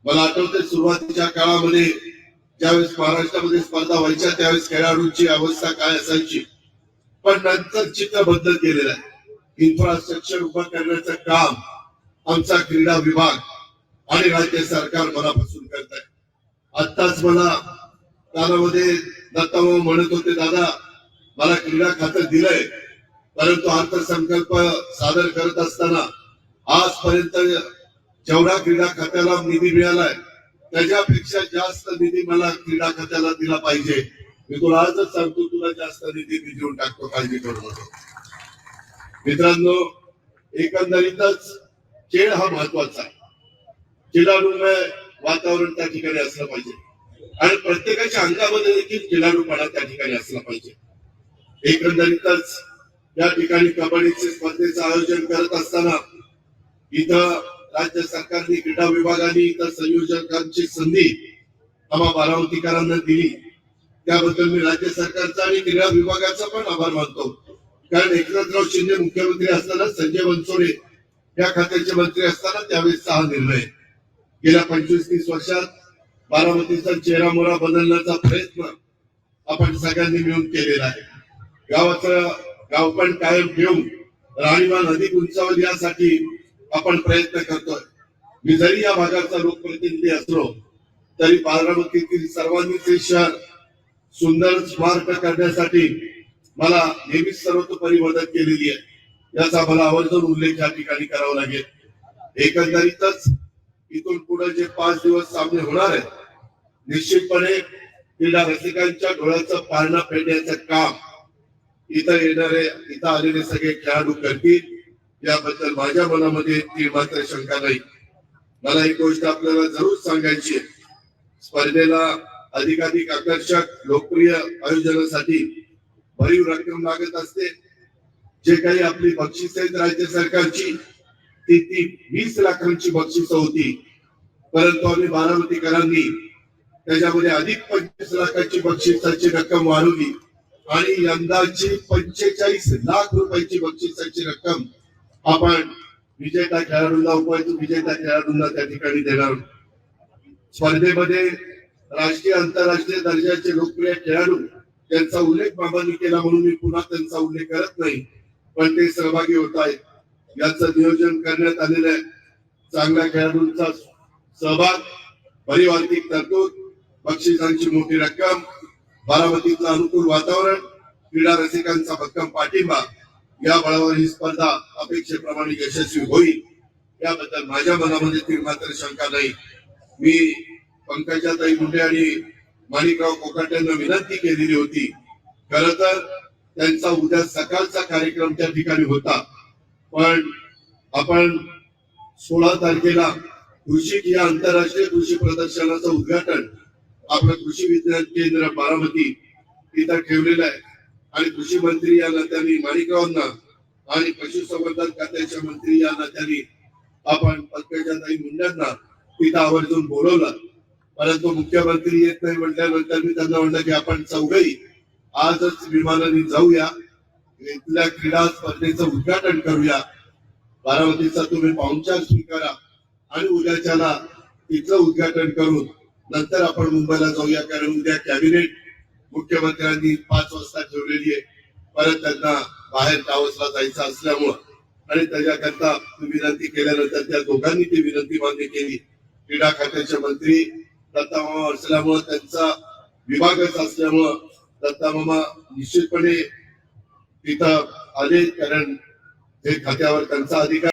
मला आठवते सुरुवातीच्या काळामध्ये ज्यावेळेस महाराष्ट्रामध्ये स्पर्धा व्हायच्या त्यावेळेस खेळाडूंची अवस्था काय असायची, पण नंतर चित्र बदलत गेलेलं आहे. इन्फ्रास्ट्रक्चर उभं करण्याचं काम आमचा क्रीडा विभाग आणि राज्य सरकार मनापासून करत आहे. आत्ताच मला कानामध्ये दत्ताभाऊ म्हणत होते, दादा मला क्रीडा खातं दिलंय, परंतु अर्थसंकल्प सादर करत असताना आजपर्यंत जेवढा क्रीडा खात्याला निधी मिळालाय त्याच्यापेक्षा जास्त निधी मला क्रीडा खात्याला दिला पाहिजे. मी तुला आजच सांगतो, तुला जास्त निधी मी देऊन टाकतो, काळजी करू नको. मित्रांनो, एकंदरीतच खेळ हा महत्वाचा आहे. खेळाडूंना वातावरण त्या ठिकाणी असलं पाहिजे आणि प्रत्येकाच्या अंगामध्ये देखील खेळाडूपणा त्या ठिकाणी असला पाहिजे. एकंदरीतच या ठिकाणी कबड्डीचे स्पर्धेचं आयोजन करत असताना इथं राज्य सरकारने क्रीडा विभागाने इथं संयोजकांची संधी आम्हा बारामतीकरांना दिली, त्याबद्दल मी राज्य सरकारचा आणि क्रीडा विभागाचा पण आभार मानतो. कारण एकनाथराव शिंदे मुख्यमंत्री असताना, संजय बनसोडे या खात्याचे मंत्री असताना त्यावेळेस हा निर्णय गेल्या 25-30 वर्षात बारामतीचा चेहरा मोहरा बदलण्याचा प्रयत्न आपण सगळ्यांनी मिळून केलेला आहे. गावाचं गावपण कायम ठेवून राहणीमान अधिक उंचावल यासाठी आपण प्रयत्न करतोय. मी जरी या भागाचा लोकप्रतिनिधी असलो तरी बारामतीतील सर्वांनीच हे शहर सुंदर स्मार्ट करण्यासाठी मला नेहमीच सर्वतोपरी मदत केलेली आहे, याचा मला आवर्जून उल्लेख या ठिकाणी करावा लागेल. एकंदरीतच इथून पुढे जे 5 दिवस सामने होणार आहेत, निश्चितपणे क्रीडा रसिकांच्या डोळ्याचं पारणं फेडण्याचं काम इथं आलेले सगळे खेळाडू करतील, याबद्दल माझ्या मनामध्ये ती मात्र शंका नाही. मला एक गोष्ट आपल्याला जरूर सांगायची आहे, स्पर्धेला अधिकाधिक आकर्षक लोकप्रिय आयोजनासाठी भरीव रक्कम लागत असते. जे काही आपली बक्षीस आहेत राज्य सरकारची ती 20 लाखांची बक्षीस होती, परंतु आम्ही बारामतीकरांनी त्याच्यामध्ये अधिक 25 लाखाची बक्षिसाची रक्कम वाढवली आणि यंदाची 45 लाख रुपयाची बक्षिसाची रक्कम आपण विजेता खेळाडूंना विजेता खेळाडूंना त्या ठिकाणी देणार. स्पर्धेमध्ये राष्ट्रीय आंतरराष्ट्रीय दर्जाचे लोकप्रिय खेळाडू त्यांचा उल्लेख बाबांनी केला म्हणून मी पुन्हा त्यांचा उल्लेख करत नाही, पण ते सहभागी होत आहेत. याचं नियोजन करण्यात आलेलं आहे. चांगल्या खेळाडूंचा सहभाग, भरीव आर्थिक तरतूद, बक्षिसांची मोठी रक्कम, बारामतीचं अनुकूल वातावरण, क्रीडा रसिकांचा भक्कम पाठिंबा, या बळावर ही स्पर्धा अपेक्षेप्रमाणे यशस्वी होईल, याबद्दल माझ्या मनामध्ये ती मात्र शंका नाही. मी पंकजाताई मुंडे आणि माणिकराव कोकाटेंना विनंती केलेली होती. खर तर त्यांचा उद्या सकाळचा कार्यक्रम त्या ठिकाणी होता, पण आपण 16 तारखेला कृषी या आंतरराष्ट्रीय कृषी प्रदर्शनाचं उद्घाटन आपलं कृषी विज्ञान केंद्र बारामती इथं ठेवलेलं आहे आणि कृषी मंत्री या नात्याने माणिकरावांना आणि पशुसंवर्धन खात्याच्या मंत्री या नात्याने आपण पंकजाताई मुंडेंना तिथं आवर्जून बोलवलं. परंतु मुख्यमंत्री येत नाही म्हटल्यानंतर मी त्यांना म्हणलं की आपण चौघही आजच विमानाने जाऊया, इथल्या क्रीडा स्पर्धेचं उद्घाटन करूया. बारामतीचा तुम्ही पाहुणचार स्वीकारा आणि उद्याच्याला तिथलं उद्घाटन करून नंतर आपण मुंबईला जाऊया. कारण उद्या कॅबिनेट मुख्यमंत्र्यांनी 5 वाजता ठेवलेली आहे. परत त्यांना बाहेर टावसला जायचं असल्यामुळं आणि त्याच्याकरता विनंती केल्यानंतर त्या दोघांनी ती विनंती मान्य केली. क्रीडा खात्याचे मंत्री दत्तामामा असल्यामुळं, त्यांचा विभागच असल्यामुळं दत्तामामा निश्चितपणे तिथं आले, कारण हे खात्यावर त्यांचा अधिकार